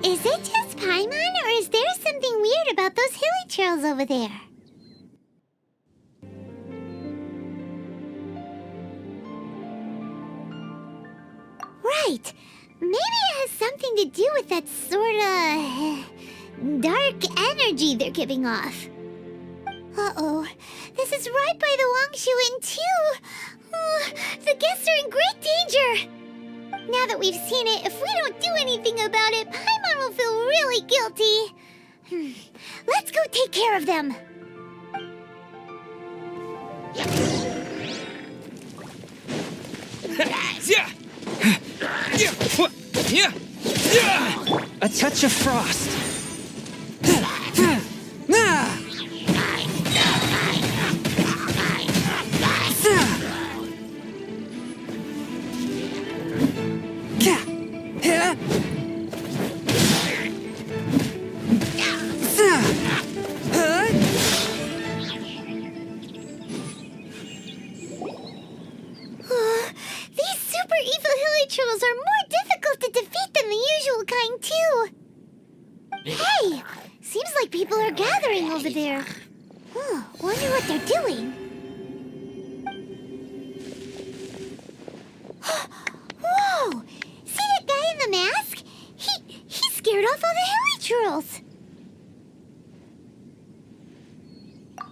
Is it just Paimon, or is there something weird about those hilly trails over there? Right. Maybe it has something to do with that sorta dark energy they're giving off. Uh-oh. This is right by the Wangshu Inn, too. The guests are in great danger. Now that we've seen it, if we don't do anything about it, Paimon will feel really guilty. Let's go take care of them. A touch of frost. These super evil hilly trolls are more difficult to defeat than the usual kind, too. Hey! Seems like people are gathering over there. Wonder what they're doing. Whoa! See that guy in the mask? He scared off all the hilly trolls.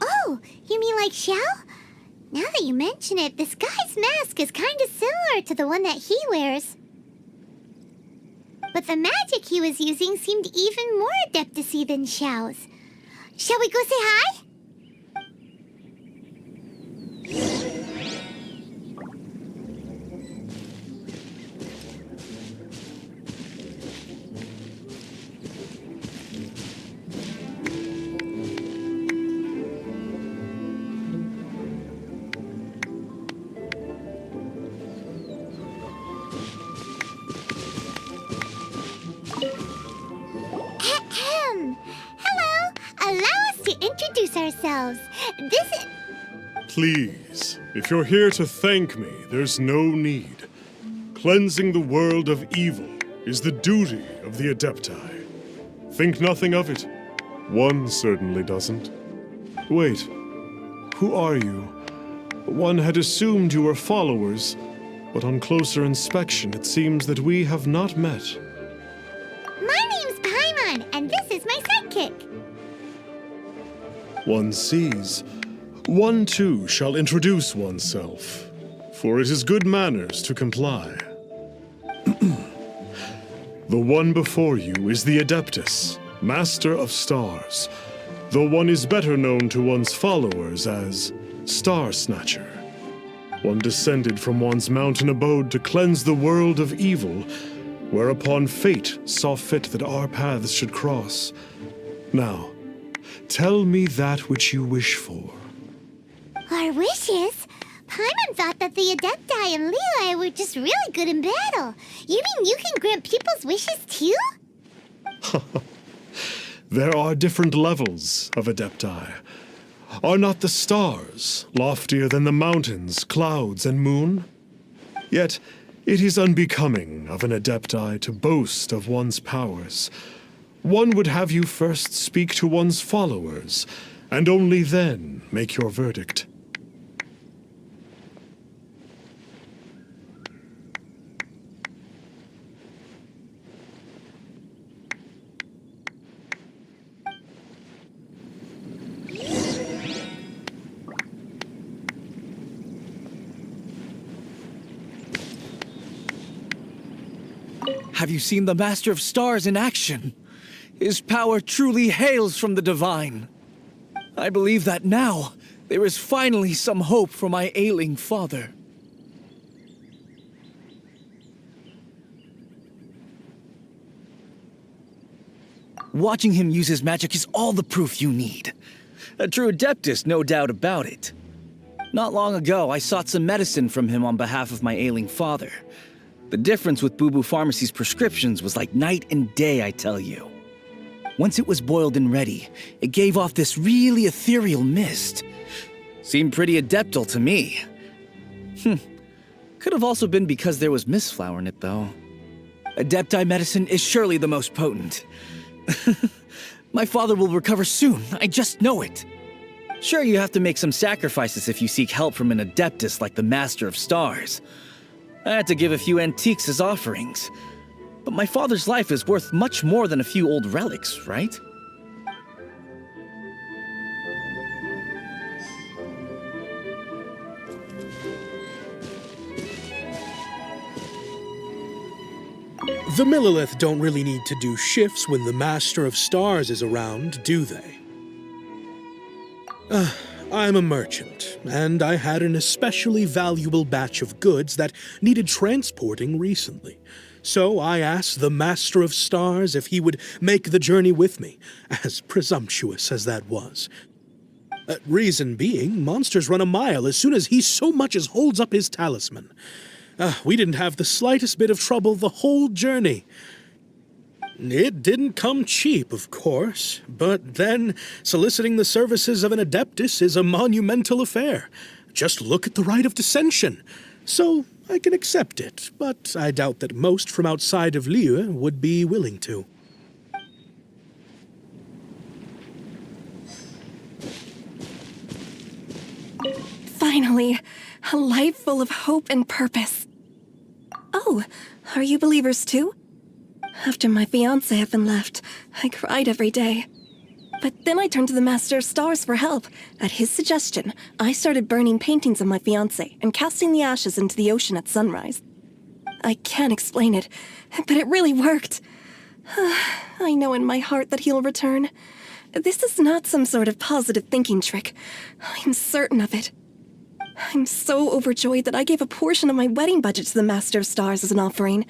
Oh, you mean like Xiao? Now that you mention it, this guy's mask is kind of similar to the one that he wears. But the magic he was using seemed even more adeptacy than Xiao's. Shall we go say hi? Hello! Allow us to introduce ourselves. This is... Please, if you're here to thank me, there's no need. Cleansing the world of evil is the duty of the Adepti. Think nothing of it. One certainly doesn't. Wait, who are you? One had assumed you were followers, but on closer inspection it seems that we have not met. My name's Paimon, and this is my sidekick. One sees. One too shall introduce oneself, for it is good manners to comply. The one before you is the Adeptus, Master of Stars, though one is better known to one's followers as Star Snatcher. One descended from one's mountain abode to cleanse the world of evil, whereupon fate saw fit that our paths should cross. Now, tell me that which you wish for. Our wishes? Paimon thought that the Adepti and Leela were just really good in battle. You mean you can grant people's wishes too? There are different levels of Adepti. Are not the stars loftier than the mountains, clouds, and moon? Yet, it is unbecoming of an Adepti to boast of one's powers. One would have you first speak to one's followers, and only then make your verdict. Have you seen the Master of Stars in action? His power truly hails from the divine. I believe that now there is finally some hope for my ailing father. Watching him use his magic is all the proof you need. A true adeptus, no doubt about it. Not long ago, I sought some medicine from him on behalf of my ailing father. The difference with Boo Boo Pharmacy's prescriptions was like night and day, I tell you. Once it was boiled and ready, it gave off this really ethereal mist. Seemed pretty adeptal to me. Could have also been because there was mistflower in it, though. Adepti medicine is surely the most potent. My father will recover soon, I just know it. Sure, you have to make some sacrifices if you seek help from an adeptus like the Master of Stars. I had to give a few antiques as offerings. But my father's life is worth much more than a few old relics, right? The Millilith don't really need to do shifts when the Master of Stars is around, do they? I'm a merchant, and I had an especially valuable batch of goods that needed transporting recently. So I asked the Master of Stars if he would make the journey with me, as presumptuous as that was. Reason being, monsters run a mile as soon as he so much as holds up his talisman. We didn't have the slightest bit of trouble the whole journey. It didn't come cheap, of course, but then soliciting the services of an adeptus is a monumental affair. Just look at the rite of dissension. So I can accept it, but I doubt that most from outside of Liyue would be willing to. Finally, a life full of hope and purpose. Oh, are you believers too? After my fiancé had been left, I cried every day. But then I turned to the Master of Stars for help. At his suggestion, I started burning paintings of my fiancé and casting the ashes into the ocean at sunrise. I can't explain it, but it really worked. I know in my heart that he'll return. This is not some sort of positive thinking trick. I'm certain of it. I'm so overjoyed that I gave a portion of my wedding budget to the Master of Stars as an offering.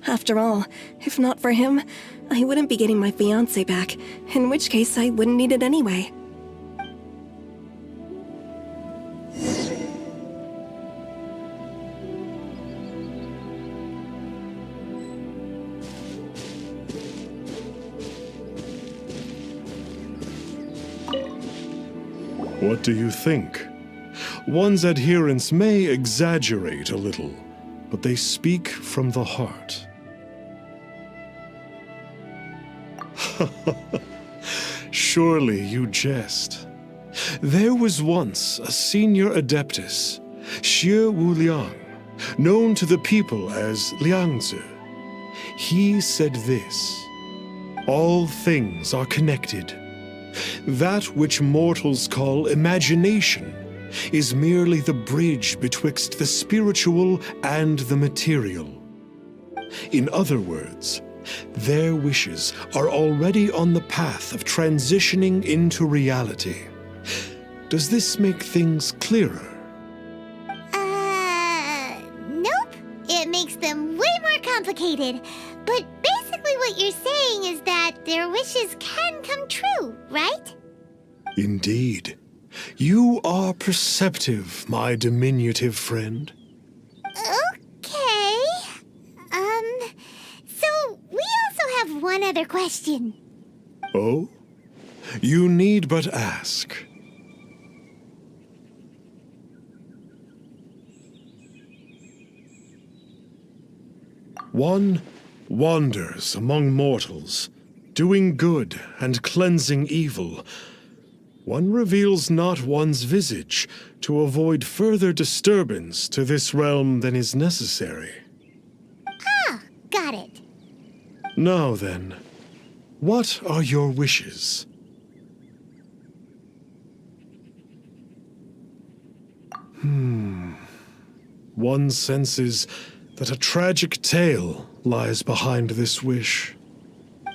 After all, if not for him, I wouldn't be getting my fiancé back, in which case I wouldn't need it anyway. What do you think? One's adherents may exaggerate a little, but they speak from the heart. Surely you jest. There was once a senior adeptus, Xie Wuliang, known to the people as Liangzi. He said this: all things are connected. That which mortals call imagination is merely the bridge betwixt the spiritual and the material. In other words, their wishes are already on the path of transitioning into reality. Does this make things clearer? Nope. It makes them way more complicated. But basically what you're saying is that their wishes can come true, right? Indeed. You are perceptive, my diminutive friend. Okay. So we also have one other question. Oh? You need but ask. One wanders among mortals, doing good and cleansing evil. One reveals not one's visage to avoid further disturbance to this realm than is necessary. Ah, got it. Now then, what are your wishes? One senses that a tragic tale lies behind this wish.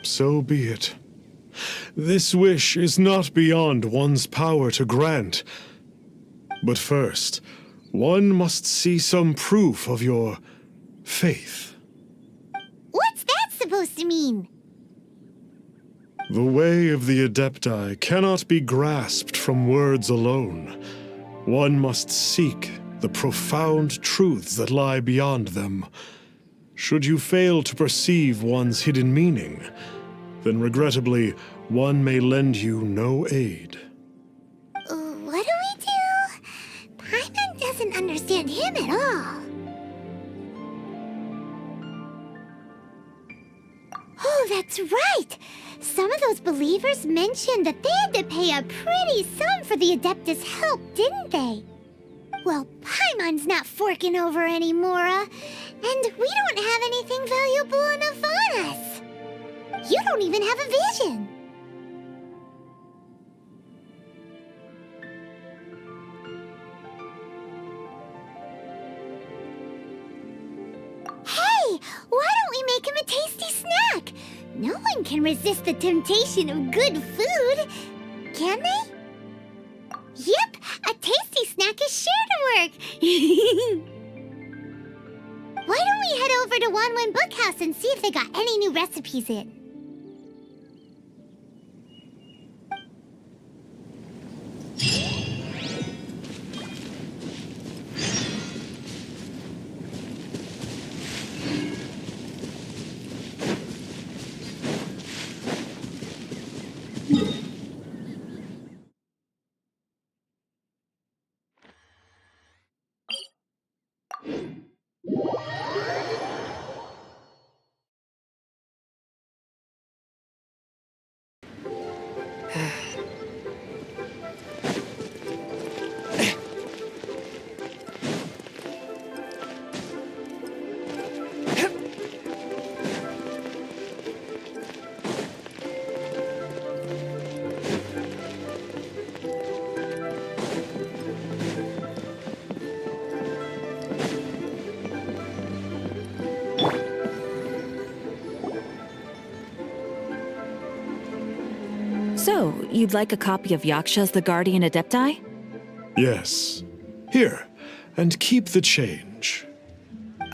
So be it. This wish is not beyond one's power to grant. But first, one must see some proof of your faith. What's that supposed to mean? The way of the Adepti cannot be grasped from words alone. One must seek the profound truths that lie beyond them. Should you fail to perceive one's hidden meaning, then regrettably, one may lend you no aid. What do we do? Paimon doesn't understand him at all. Oh, that's right! Some of those believers mentioned that they had to pay a pretty sum for the Adeptus' help, didn't they? Well, Paimon's not forking over anymore, and we don't have anything valuable enough on us. You don't even have a vision. Hey, why don't we make him a tasty snack? No one can resist the temptation of good food, can they? Yep, a tasty snack is sure to work. Why don't we head over to Wanwen Bookhouse and see if they got any new recipes in? So, you'd like a copy of Yaksha's The Guardian Adepti? Yes. Here, and keep the change.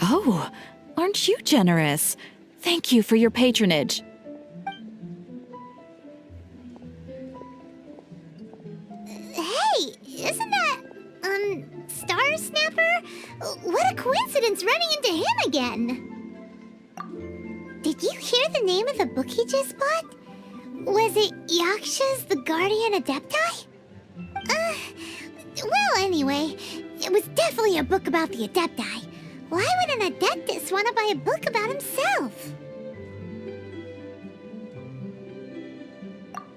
Oh, aren't you generous? Thank you for your patronage. Hey, isn't that, Star Snapper? What a coincidence running into him again! Did you hear the name of the book he just bought? Was it Yaksha's The Guardian Adepti? Well, anyway, it was definitely a book about the Adepti. Why would an Adeptus want to buy a book about himself?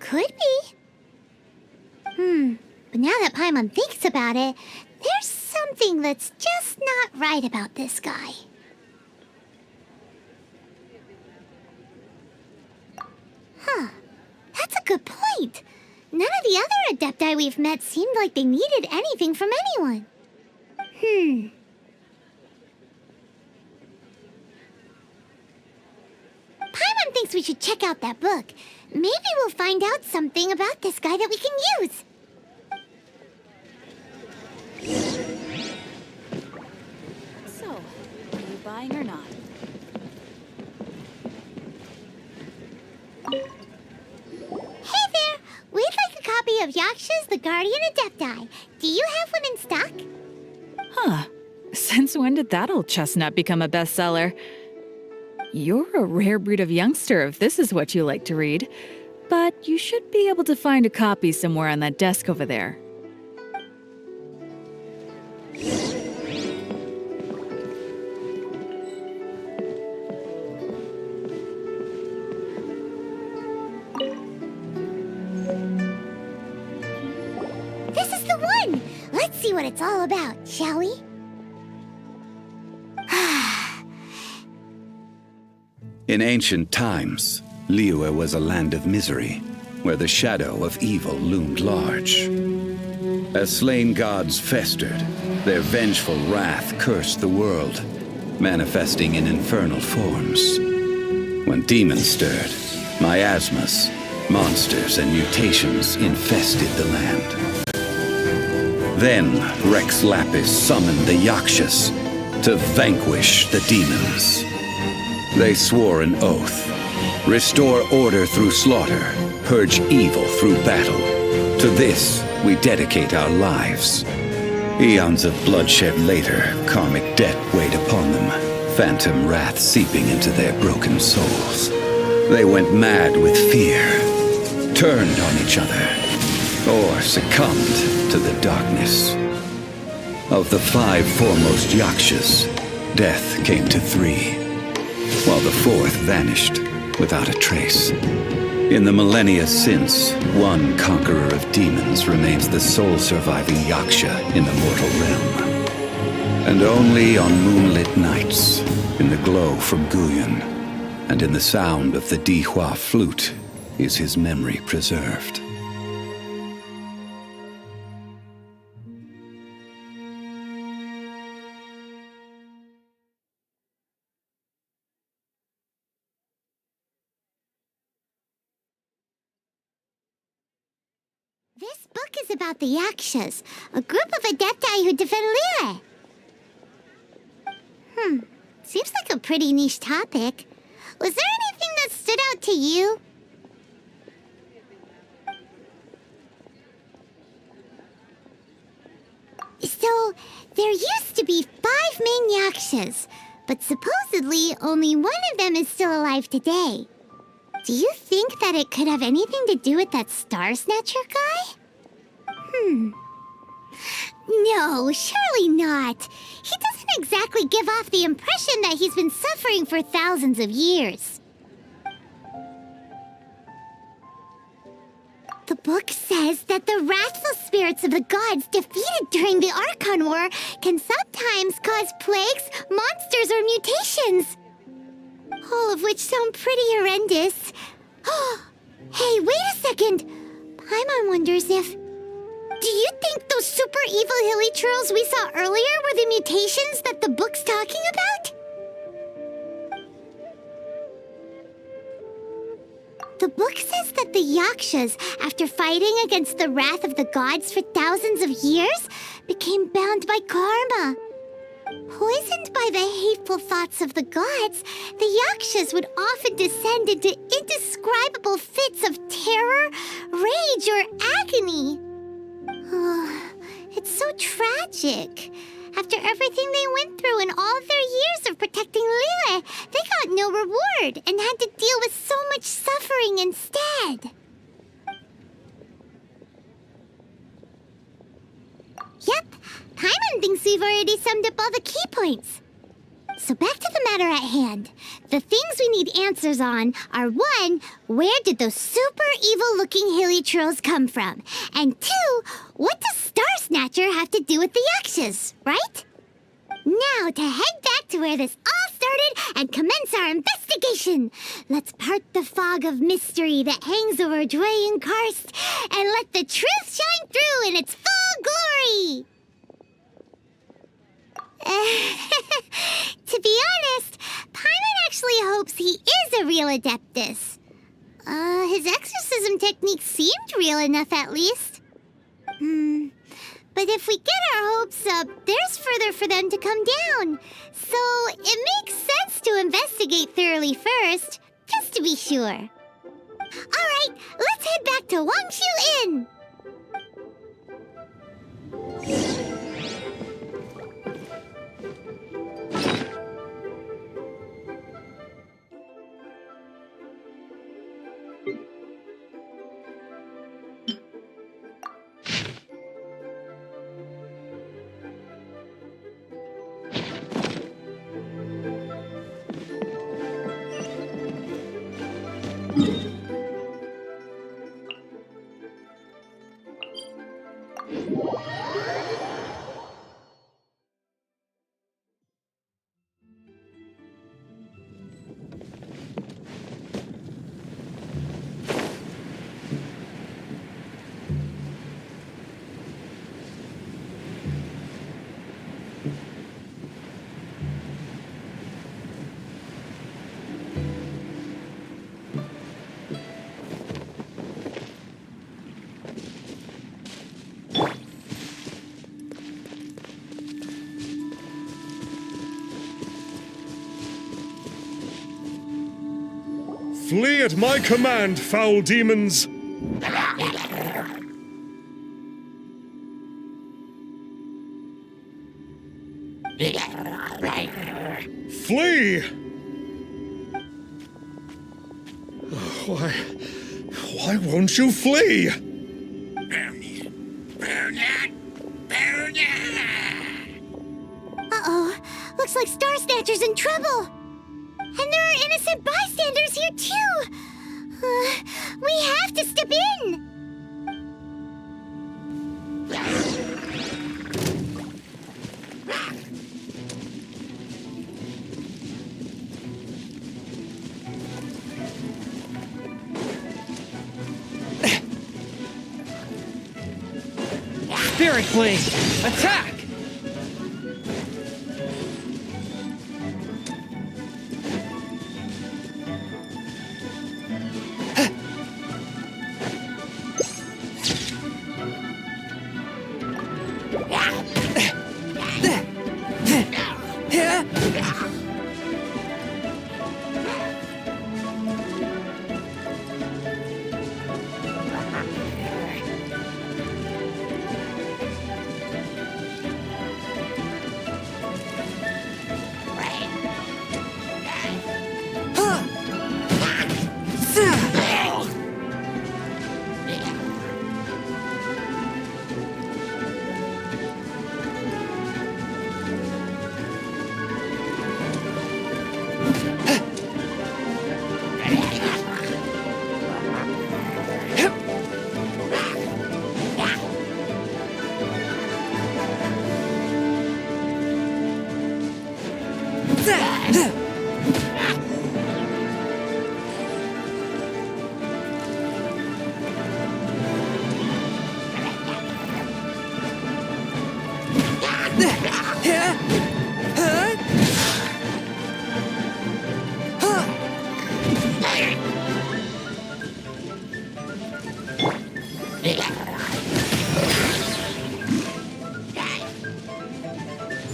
Could be. But now that Paimon thinks about it, there's something that's just not right about this guy. Huh. That's a good point. None of the other Adepti we've met seemed like they needed anything from anyone. Paimon thinks we should check out that book. Maybe we'll find out something about this guy that we can use. So, are you buying or not? Hey there! We'd like a copy of Yaksha's The Guardian Adepti. Do you have one in stock? Huh. Since when did that old chestnut become a bestseller? You're a rare breed of youngster if this is what you like to read. But you should be able to find a copy somewhere on that desk over there. This is the one! Let's see what it's all about, shall we? In ancient times, Liyue was a land of misery, where the shadow of evil loomed large. As slain gods festered, their vengeful wrath cursed the world, manifesting in infernal forms. When demons stirred, miasmas, monsters, and mutations infested the land. Then Rex Lapis summoned the Yakshas to vanquish the demons. They swore an oath: restore order through slaughter, purge evil through battle. To this, we dedicate our lives. Eons of bloodshed later, karmic debt weighed upon them, phantom wrath seeping into their broken souls. They went mad with fear, turned on each other, or succumbed to the darkness. Of the 5 foremost Yakshas, death came to 3, while the 4th vanished without a trace. In the millennia since, one conqueror of demons remains the sole surviving Yaksha in the mortal realm. And only on moonlit nights, in the glow from Guyon, and in the sound of the Dihua flute, is his memory preserved. This book is about the Yakshas, a group of adepti who defend Liyue. Seems like a pretty niche topic. Was there anything that stood out to you? So, there used to be 5 main Yakshas, but supposedly only one of them is still alive today. Do you think that it could have anything to do with that Star Snatcher guy? No, surely not. He doesn't exactly give off the impression that he's been suffering for thousands of years. The book says that the wrathful spirits of the gods defeated during the Archon War can sometimes cause plagues, monsters, or mutations. All of which sound pretty horrendous. Hey, wait a second! Paimon wonders if... Do you think those super evil hilly churls we saw earlier were the mutations that the book's talking about? The book says that the Yakshas, after fighting against the wrath of the gods for thousands of years, became bound by karma. Poisoned by the hateful thoughts of the gods, the Yakshas would often descend into indescribable fits of terror, rage, or agony. It's so tragic. After everything they went through in all their years of protecting Liyue, they got no reward and had to deal with so much suffering instead. Yep, Paimon thinks we've already summed up all the key points. So back to the matter at hand. The things we need answers on are 1, where did those super evil-looking hilly trolls come from? And 2, what does Star Snatcher have to do with the Yakshas, right? Now to head back to where this all started and commence our investigation. Let's part the fog of mystery that hangs over Dwayne Karst and let the truth shine through in its full glory. To be honest, Paimon actually hopes he is a real Adeptus. His exorcism technique seemed real enough at least. But if we get our hopes up, there's further for them to come down. So it makes sense to investigate thoroughly first, just to be sure. Alright, let's head back to Wangshu Inn! Flee at my command, foul demons! Flee! Why won't you flee? Uh-oh. Looks like Star Snatcher's in trouble. And there are innocent bystanders here, too. We have to step in. Spirit Blade! Attack!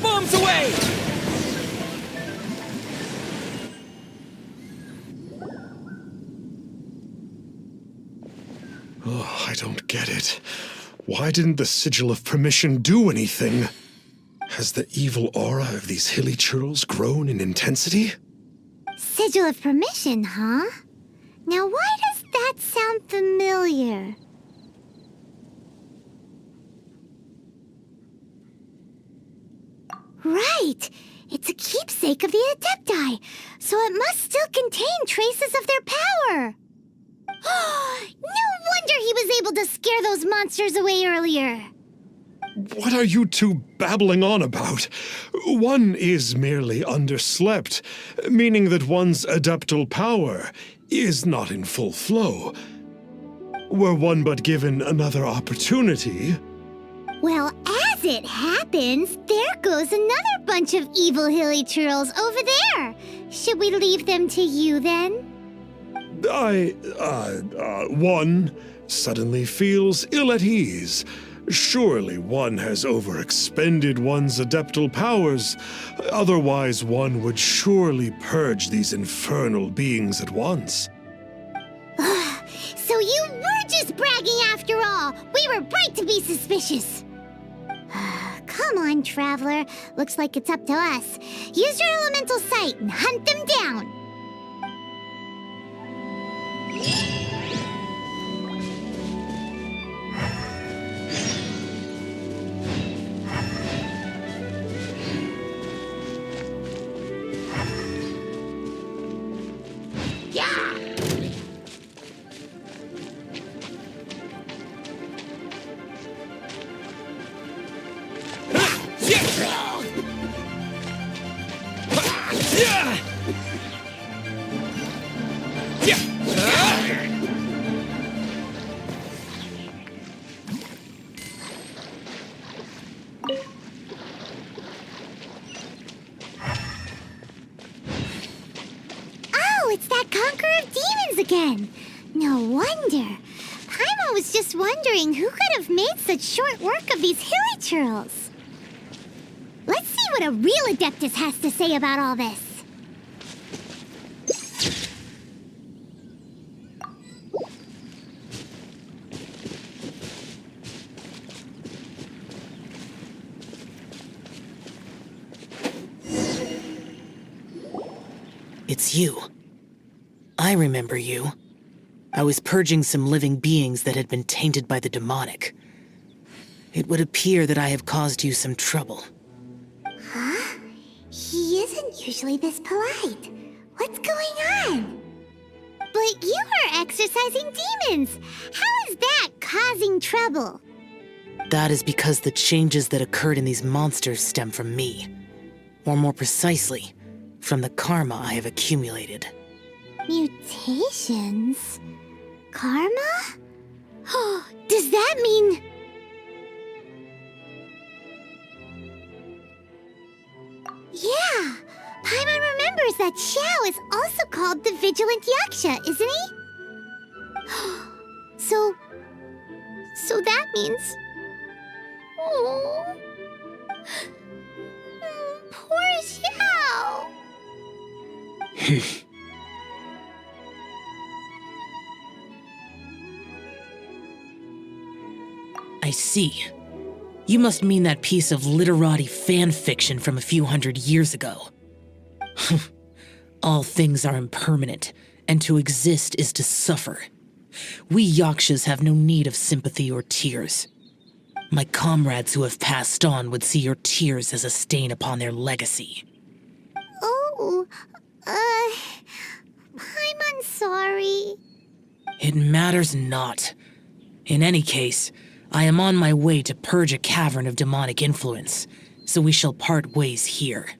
Bombs away! Oh, I don't get it. Why didn't the Sigil of Permission do anything? Has the evil aura of these hilly churls grown in intensity? Sigil of Permission, huh? Now why does that sound familiar? Right! It's a keepsake of the Adepti, so it must still contain traces of their power! No wonder he was able to scare those monsters away earlier! What are you two babbling on about? One is merely underslept, meaning that one's adeptal power is not in full flow. Were one but given another opportunity... Well, as it happens, there goes another bunch of evil hilly churls over there. Should we leave them to you, then? One suddenly feels ill at ease. Surely one has overexpended one's adeptal powers. Otherwise, one would surely purge these infernal beings at once. So you were just bragging after all. We were right to be suspicious. Come on, Traveler. Looks like it's up to us. Use your elemental sight and hunt them down. conqueror of demons again. No wonder. Paimon was just wondering who could have made such short work of these hilichurls. Let's see what a real Adeptus has to say about all this. It's you. I remember you. I was purging some living beings that had been tainted by the demonic. It would appear that I have caused you some trouble. Huh? He isn't usually this polite. What's going on? But you are exorcising demons. How is that causing trouble? That is because the changes that occurred in these monsters stem from me. Or more precisely, from the karma I have accumulated. Mutations? Karma? Oh, does that mean... Yeah, Paimon remembers that Xiao is also called the Vigilant Yaksha, isn't he? So that means... Oh... Poor Xiao! I see. You must mean that piece of literati fan fiction from a few hundred years ago. All things are impermanent, and to exist is to suffer. We Yakshas have no need of sympathy or tears. My comrades who have passed on would see your tears as a stain upon their legacy. Oh, I'm sorry. It matters not. In any case, I am on my way to purge a cavern of demonic influence, so we shall part ways here.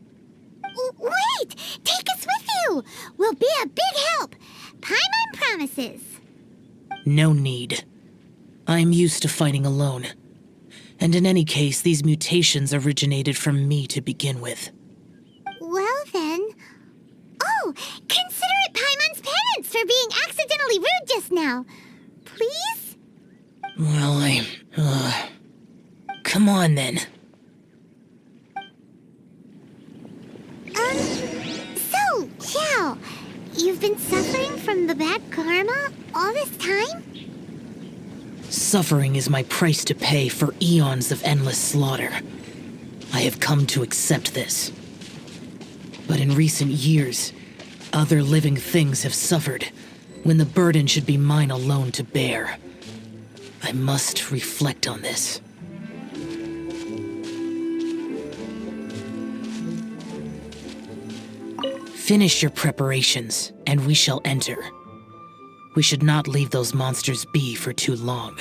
Wait! Take us with you! We'll be a big help! Paimon promises! No need. I am used to fighting alone. And in any case, these mutations originated from me to begin with. Well then... Oh! Consider it Paimon's penance for being accidentally rude just now! Please? Well, come on then. So, Xiao, you've been suffering from the bad karma all this time? Suffering is my price to pay for eons of endless slaughter. I have come to accept this. But in recent years, other living things have suffered, when the burden should be mine alone to bear. I must reflect on this. Finish your preparations, and we shall enter. We should not leave those monsters be for too long.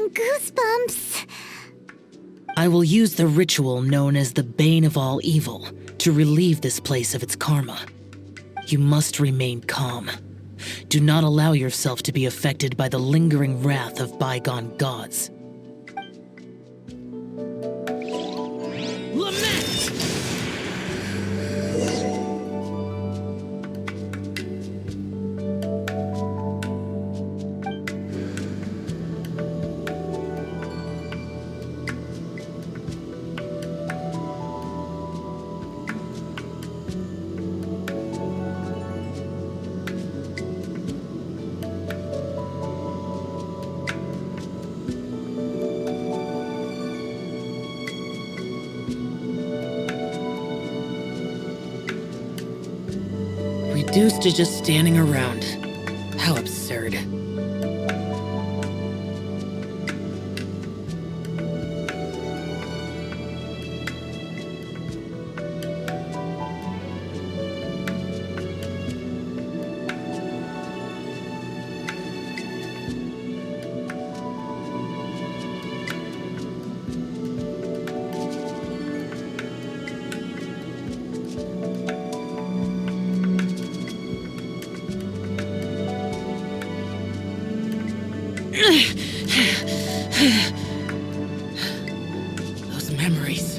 getting goosebumps. I will use the ritual known as the Bane of All Evil to relieve this place of its karma. You must remain calm. Do not allow yourself to be affected by the lingering wrath of bygone gods. Reduced to just standing around. How absurd. Those memories.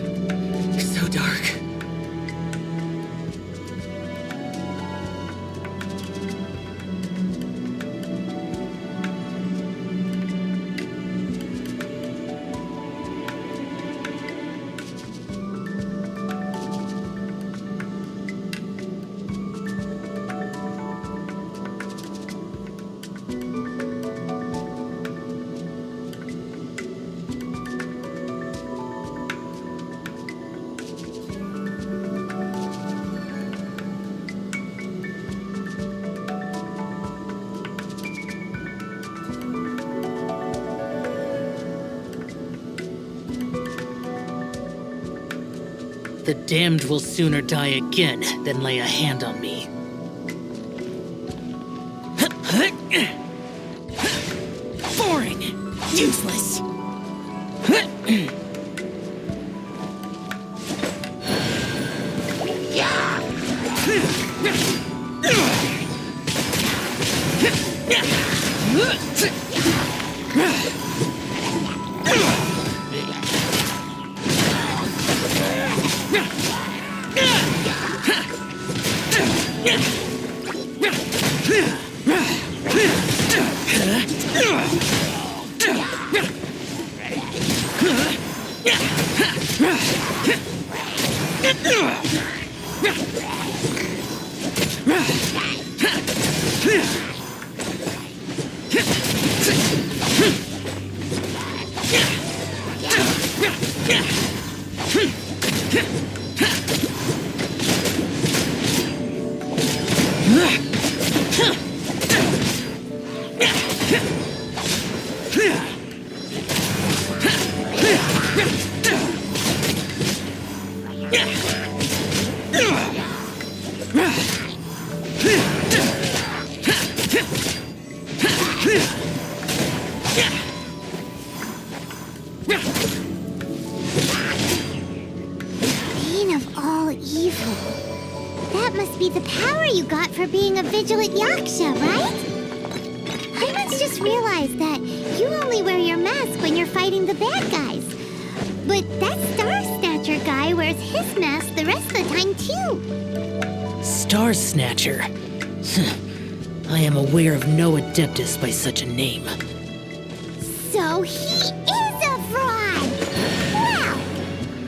So dark. The damned will sooner die again than lay a hand on me. Boring! Useless! Bane of all evil. That must be the power you got for being a vigilant Yaksha, right? I once just realized that you only wear your mask when you're fighting the bad guys. But that Star Snatcher guy wears his mask the rest of the time, too. Star Snatcher. I am aware of no Adeptus by such a name. So he is a fraud! Well,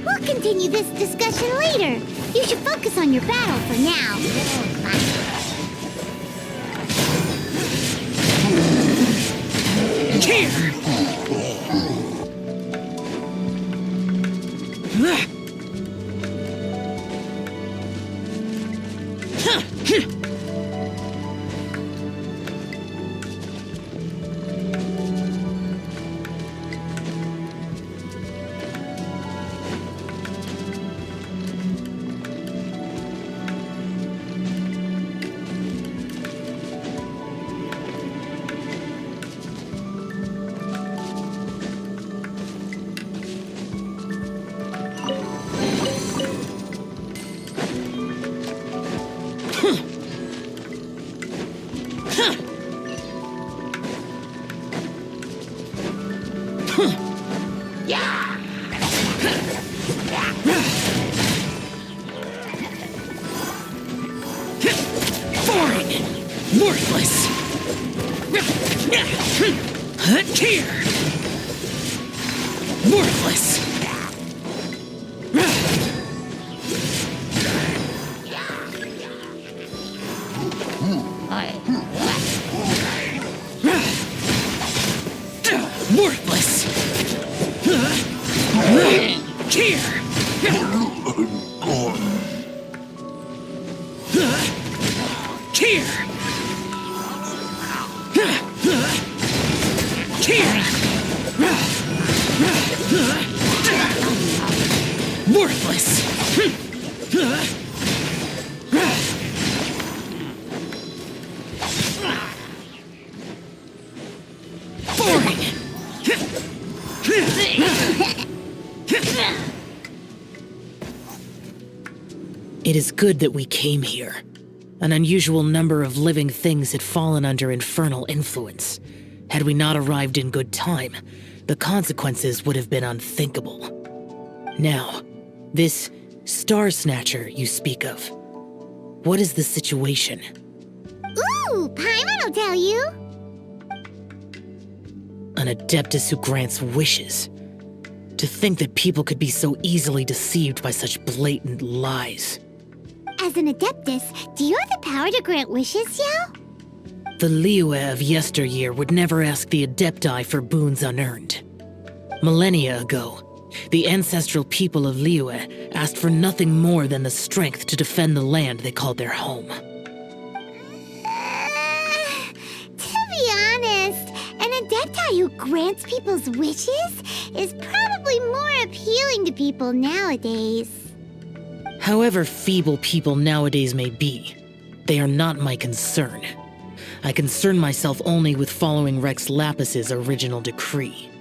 we'll continue this discussion later. You should focus on your battle for now. Here! Boring! Worthless! Here! Worthless! Worthless! Here! Here! Here! Worthless! Boring! It is good that we came here. An unusual number of living things had fallen under infernal influence. Had we not arrived in good time, the consequences would have been unthinkable. Now, this Star Snatcher you speak of, what is the situation? Ooh, Paimon will tell you. An Adeptus who grants wishes. To think that people could be so easily deceived by such blatant lies. As an Adeptus, do you have the power to grant wishes, Xiao? The Liyue of yesteryear would never ask the Adepti for boons unearned. Millennia ago, the ancestral people of Liyue asked for nothing more than the strength to defend the land they called their home. To be honest, an Adepti who grants people's wishes is probably more appealing to people nowadays. However feeble people nowadays may be, they are not my concern. I concern myself only with following Rex Lapis's original decree.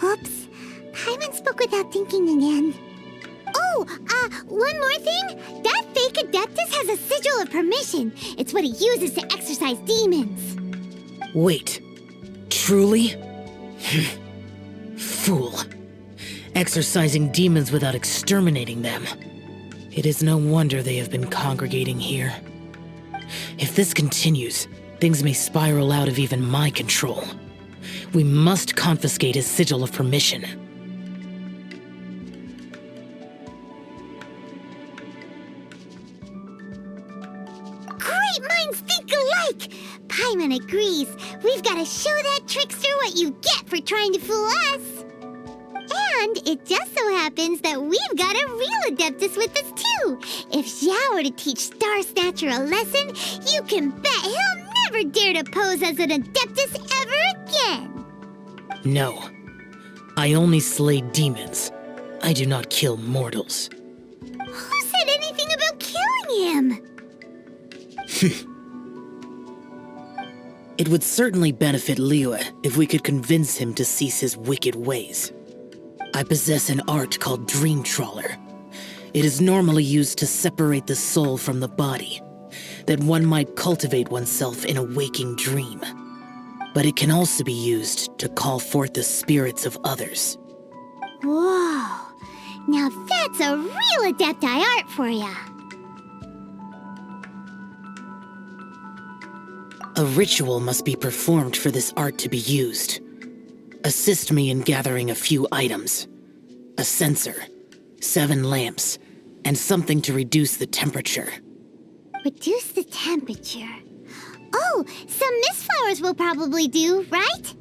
Oops, Paimon spoke without thinking again. Oh, one more thing. That fake Adeptus has a sigil of permission. It's what he uses to exorcise demons. Wait, truly? Fool. Exorcising demons without exterminating them. It is no wonder they have been congregating here. If this continues, things may spiral out of even my control. We must confiscate his sigil of permission. Great minds think alike! Paimon agrees. We've got to show that trickster what you get for trying to fool us. And it just so happens that we've got a real Adeptus with us too. If Xiao were to teach Star Snatcher a lesson, you can bet he'll never dare to pose as an Adeptus ever again. No. I only slay demons. I do not kill mortals. Who said anything about killing him? It would certainly benefit Liyue if we could convince him to cease his wicked ways. I possess an art called Dream Trawler. It is normally used to separate the soul from the body, that one might cultivate oneself in a waking dream. But it can also be used to call forth the spirits of others. Whoa, now that's a real Adepti art for ya. A ritual must be performed for this art to be used. Assist me in gathering a few items. A censer, 7 lamps, and something to reduce the temperature. Reduce the temperature. Oh, some mist flowers will probably do, right?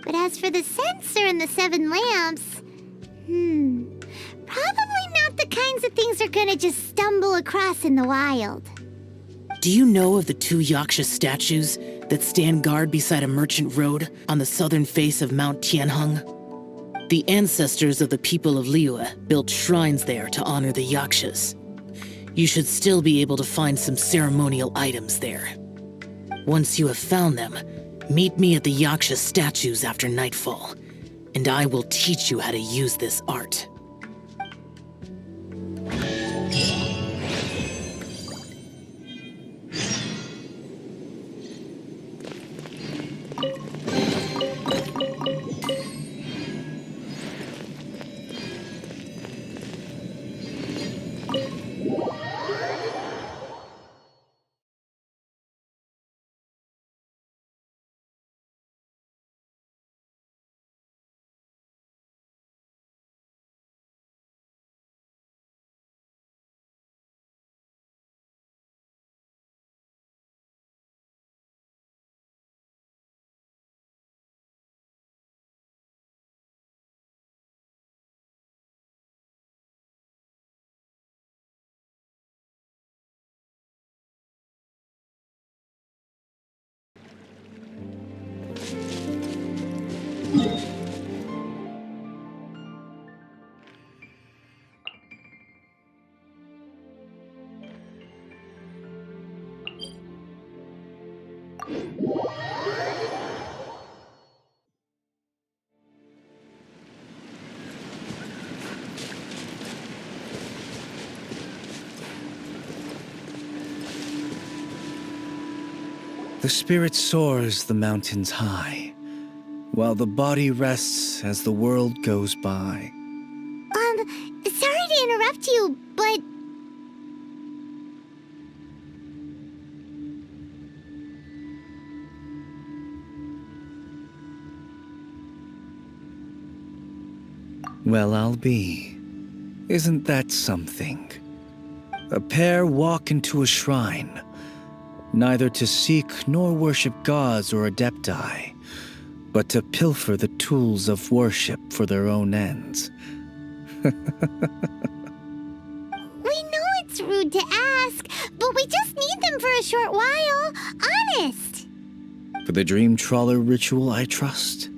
But as for the censer and the 7 lamps, probably not the kinds of things they're gonna just stumble across in the wild. Do you know of the 2 Yaksha statues that stand guard beside a merchant road on the southern face of Mount Tianheng? The ancestors of the people of Liyue built shrines there to honor the Yakshas. You should still be able to find some ceremonial items there. Once you have found them, meet me at the Yaksha statues after nightfall, and I will teach you how to use this art. The spirit soars the mountains high, while the body rests as the world goes by. Sorry to interrupt you, but... Well, I'll be. Isn't that something? A pair walk into a shrine, neither to seek nor worship gods or adepti, but to pilfer the tools of worship for their own ends. We know it's rude to ask, but we just need them for a short while. Honest. For the dream trawler ritual, I trust.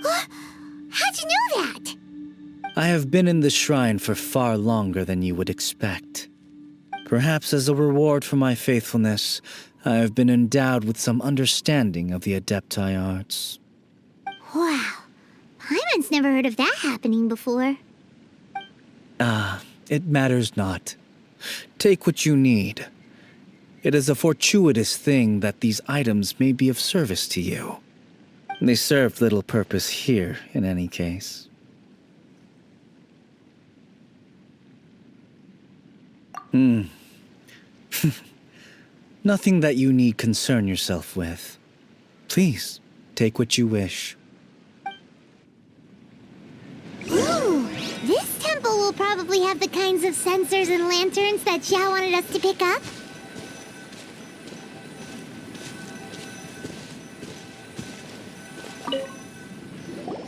How'd you know that? I have been in the shrine for far longer than you would expect. Perhaps as a reward for my faithfulness, I have been endowed with some understanding of the adepti arts. Wow. Paimon's never heard of that happening before. It matters not. Take what you need. It is a fortuitous thing that these items may be of service to you. They serve little purpose here, in any case. Nothing that you need concern yourself with. Please, take what you wish. Ooh, this temple will probably have the kinds of sensors and lanterns that Xiao wanted us to pick up.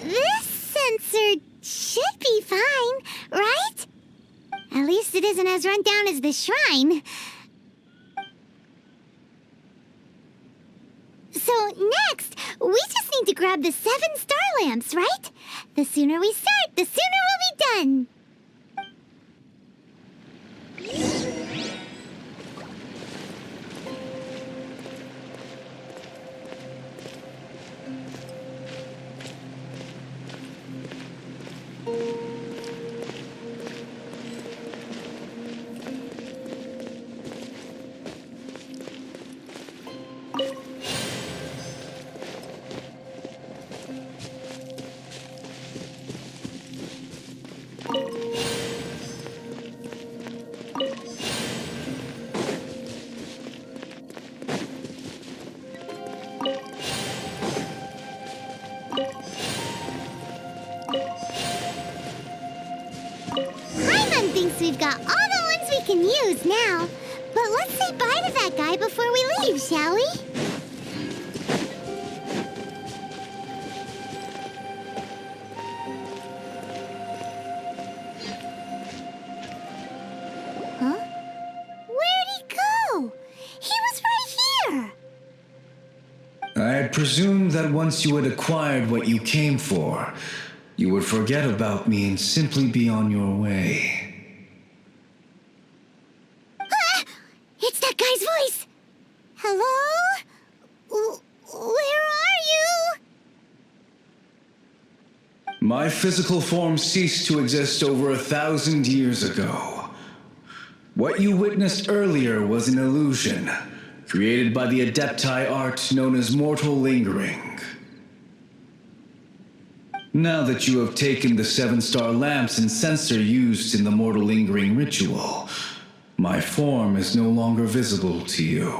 This sensor should be fine, right? At least it isn't as run down as the shrine. So next, we just need to grab the 7 star lamps, right? The sooner we start, the sooner we'll be done. Paimon thinks we've got all the ones we can use now. But let's say bye to that guy before we leave, shall we? Huh? Where'd he go? He was right here! I had presumed that once you had acquired what you came for, you would forget about me and simply be on your way. It's that guy's voice! Hello? Where are you? My physical form ceased to exist over 1,000 years ago. What you witnessed earlier was an illusion, created by the adepti art known as mortal lingering. Now that you have taken the 7 star lamps and sensor used in the mortal lingering ritual, my form is no longer visible to you.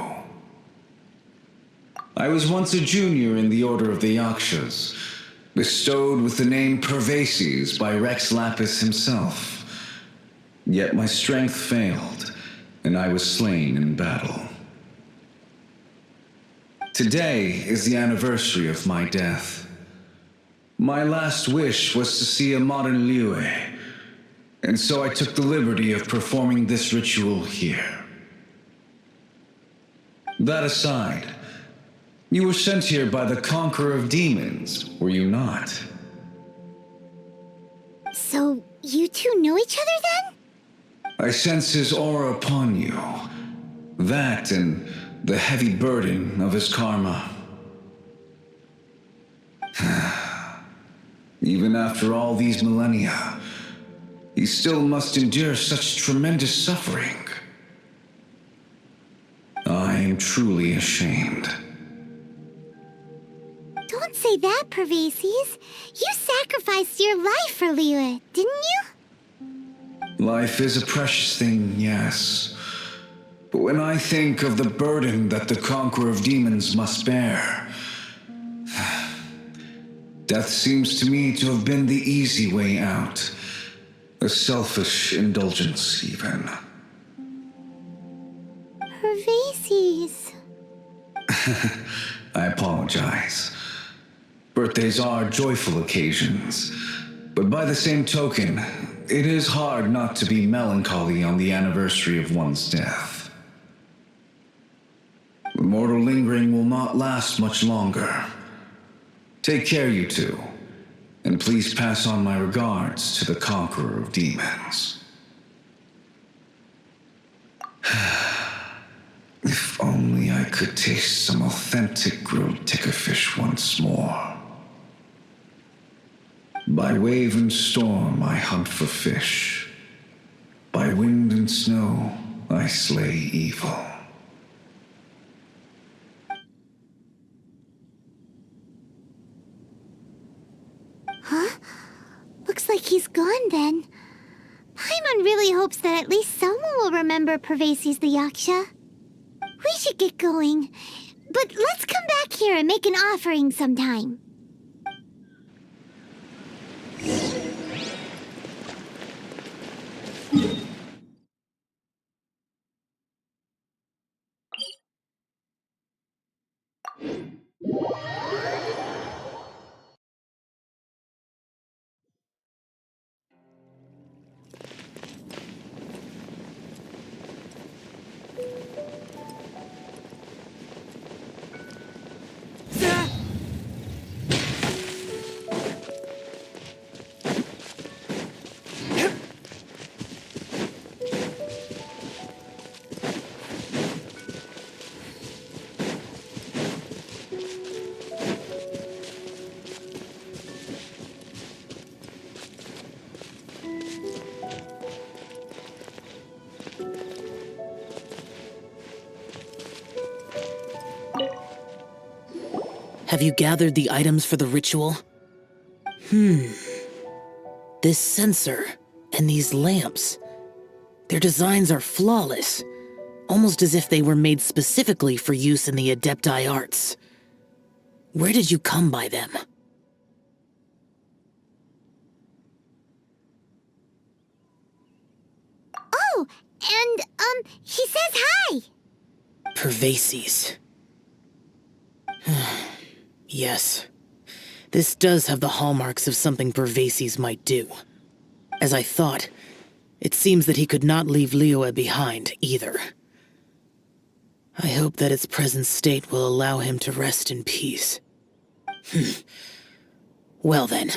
I was once a junior in the Order of the Yakshas, bestowed with the name Pervases by Rex Lapis himself. Yet my strength failed, and I was slain in battle. Today is the anniversary of my death. My last wish was to see a modern Liyue, and so I took the liberty of performing this ritual here. That aside, you were sent here by the Conqueror of Demons, were you not? So, you two know each other then? I sense his aura upon you. That and the heavy burden of his karma. Even after all these millennia, he still must endure such tremendous suffering. I am truly ashamed. Don't say that, Pervases. You sacrificed your life for Liyue, didn't you? Life is a precious thing, yes. But when I think of the burden that the Conqueror of Demons must bear, death seems to me to have been the easy way out. A selfish indulgence, even. Pervases. I apologize. Birthdays are joyful occasions, but by the same token, it is hard not to be melancholy on the anniversary of one's death. The mortal lingering will not last much longer. Take care, you two, and please pass on my regards to the Conqueror of Demons. If only I could taste some authentic grilled tickerfish once more. By wave and storm I hunt for fish. By wind and snow I slay evil. Huh? Looks like he's gone then. Paimon really hopes that at least someone will remember Pervases the Yaksha. We should get going. But let's come back here and make an offering sometime. Have you gathered the items for the ritual? This sensor and these lamps. Their designs are flawless, almost as if they were made specifically for use in the Adepti arts. Where did you come by them? Oh, and, he says hi! Pervases. Yes. This does have the hallmarks of something Pervases might do. As I thought, it seems that he could not leave Liyue behind, either. I hope that its present state will allow him to rest in peace. Well then,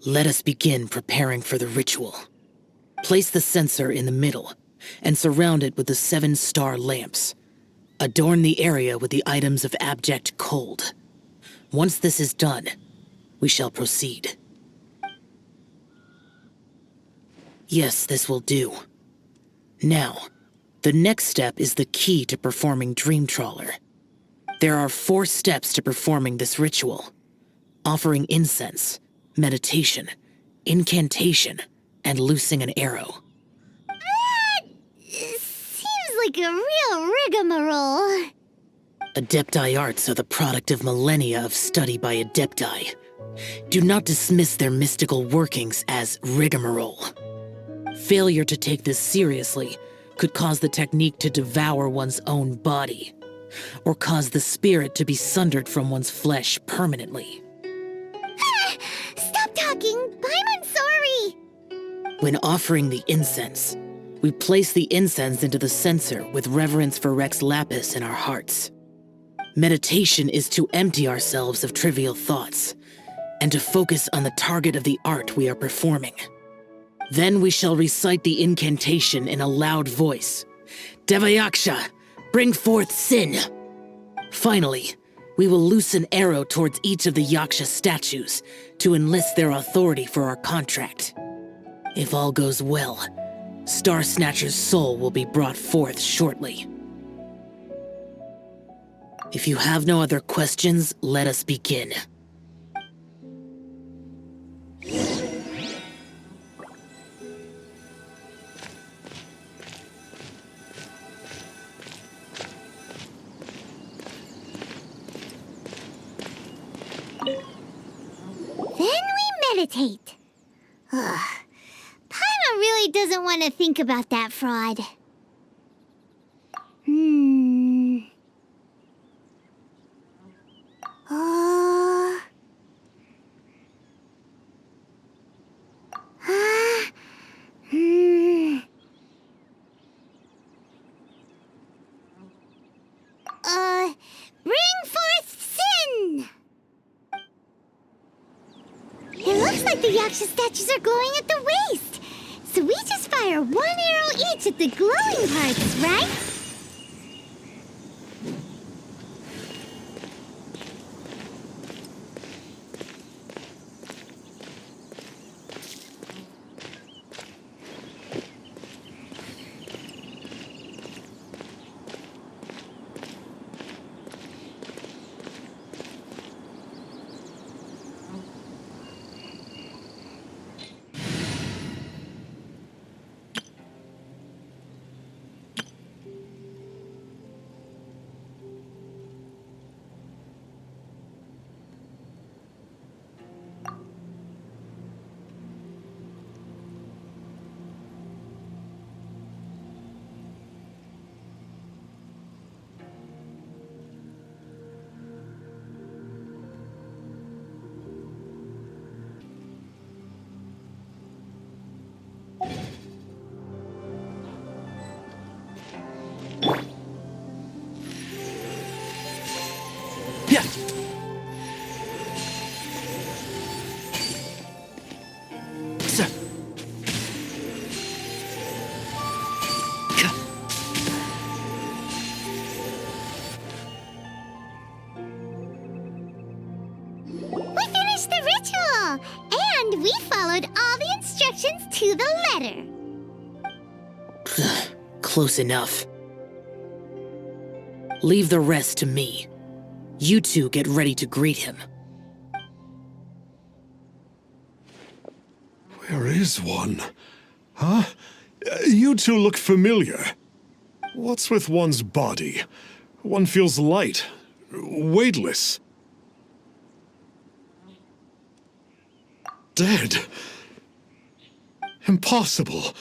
let us begin preparing for the ritual. Place the censer in the middle, and surround it with the 7-star lamps. Adorn the area with the items of abject cold. Once this is done, we shall proceed. Yes, this will do. Now, the next step is the key to performing Dream Trawler. There are 4 steps to performing this ritual: offering incense, meditation, incantation, and loosing an arrow. Seems like a real rigmarole. Adepti arts are the product of millennia of study by Adepti. Do not dismiss their mystical workings as rigmarole. Failure to take this seriously could cause the technique to devour one's own body, or cause the spirit to be sundered from one's flesh permanently. Stop talking! I'm sorry! When offering the incense, we place the incense into the censer with reverence for Rex Lapis in our hearts. Meditation is to empty ourselves of trivial thoughts, and to focus on the target of the art we are performing. Then we shall recite the incantation in a loud voice. Yaksha, Bring forth Sin. Finally, we will loose an arrow towards each of the Yaksha statues to enlist their authority for our contract. If all goes well, Star Snatcher's soul will be brought forth shortly. If you have no other questions, let us begin. Then we meditate. Ugh. Paimon really doesn't want to think about that fraud. Oh. Bring forth Sin! It looks like the Yaksha statues are glowing at the waist. So we just fire one arrow each at the glowing parts, right? Yeah. Sir. We finished the ritual! And we followed all the instructions to the letter. Close enough. Leave the rest to me. You two get ready to greet him. Where is one? Huh? You two look familiar. What's with one's body? One feels light, weightless. Dead. Impossible.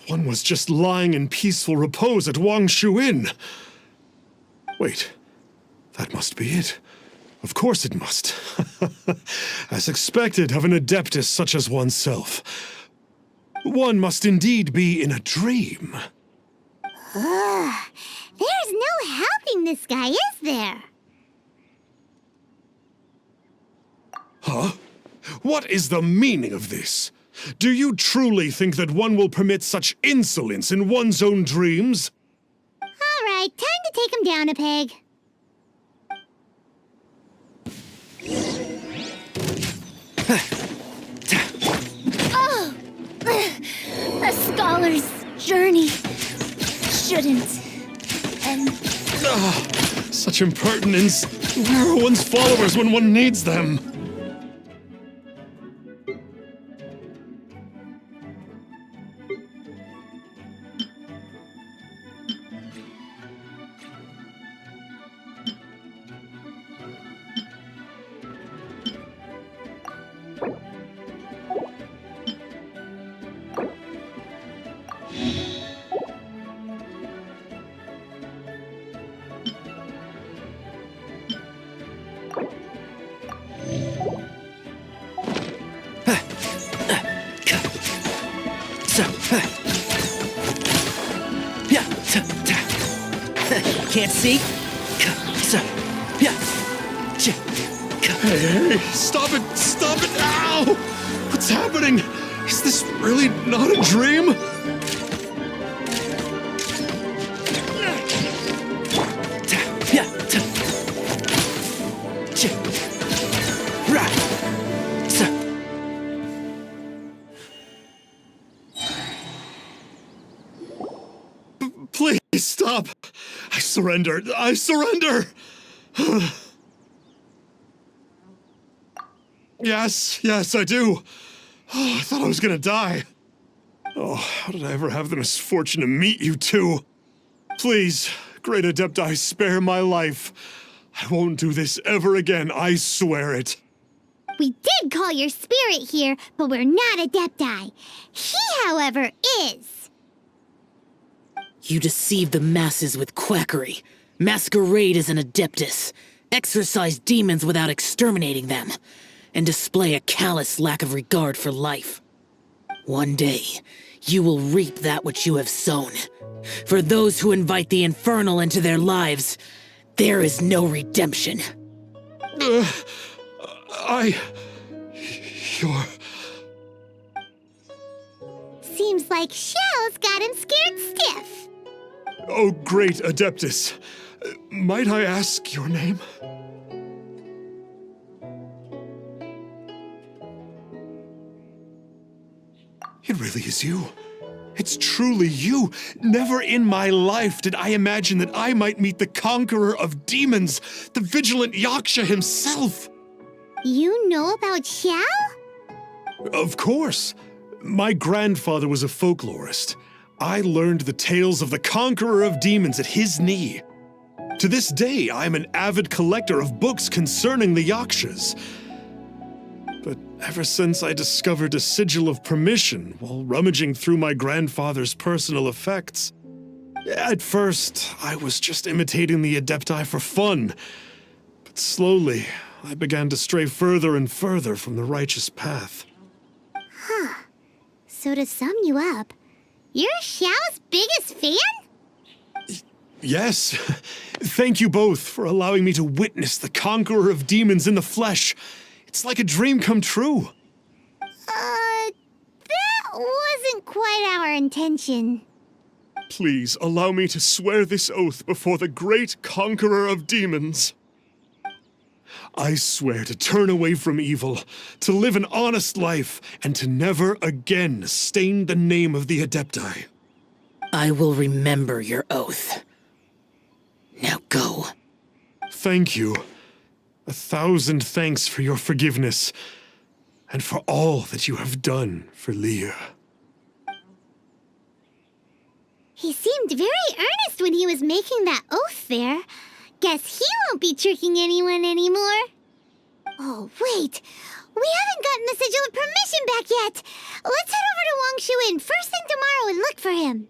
One was just lying in peaceful repose at Wangshu Inn. Wait, that must be it. Of course it must. As expected of an adeptus such as oneself. One must indeed be in a dream. There's no helping this guy, is there? Huh? What is the meaning of this? Do you truly think that one will permit such insolence in one's own dreams? All right, time to take him down a peg. Oh! A scholar's journey shouldn't end. Such impertinence. Where are one's followers when one needs them? Can't see? Hey, stop it! Stop it! Ow! What's happening? Is this really not a dream? surrender! I surrender! Yes, I do. Oh, I thought I was gonna die. Oh, how did I ever have the misfortune to meet you two? Please, Great Adepti, spare my life. I won't do this ever again, I swear it. We did call your spirit here, but we're not Adepti. He, however, is. You deceive the masses with quackery, masquerade as an Adeptus, exorcise demons without exterminating them, and display a callous lack of regard for life. One day, you will reap that which you have sown. For those who invite the infernal into their lives, there is no redemption. You're... Seems like Xiao's got him scared stiff. Oh, great Adeptus. Might I ask your name? It really is you. It's truly you. Never in my life did I imagine that I might meet the conqueror of demons, the vigilant Yaksha himself. You know about Xiao? Of course. My grandfather was a folklorist. I learned the tales of the conqueror of demons at his knee. To this day, I am an avid collector of books concerning the Yakshas. But ever since I discovered a sigil of permission while rummaging through my grandfather's personal effects, at first, I was just imitating the Adepti for fun. But slowly, I began to stray further and further from the righteous path. So to sum you up, you're Xiao's biggest fan? Yes. Thank you both for allowing me to witness the conqueror of demons in the flesh. It's like a dream come true. That wasn't quite our intention. Please allow me to swear this oath before the great conqueror of demons. I swear to turn away from evil, to live an honest life, and to never again stain the name of the Adepti. I will remember your oath. Now go. Thank you. 1,000 thanks for your forgiveness, and for all that you have done for Leah. He seemed very earnest when he was making that oath there. Guess he won't be tricking anyone anymore. Oh, wait. We haven't gotten the sigil of permission back yet. Let's head over to Wangshu Inn first thing tomorrow and look for him.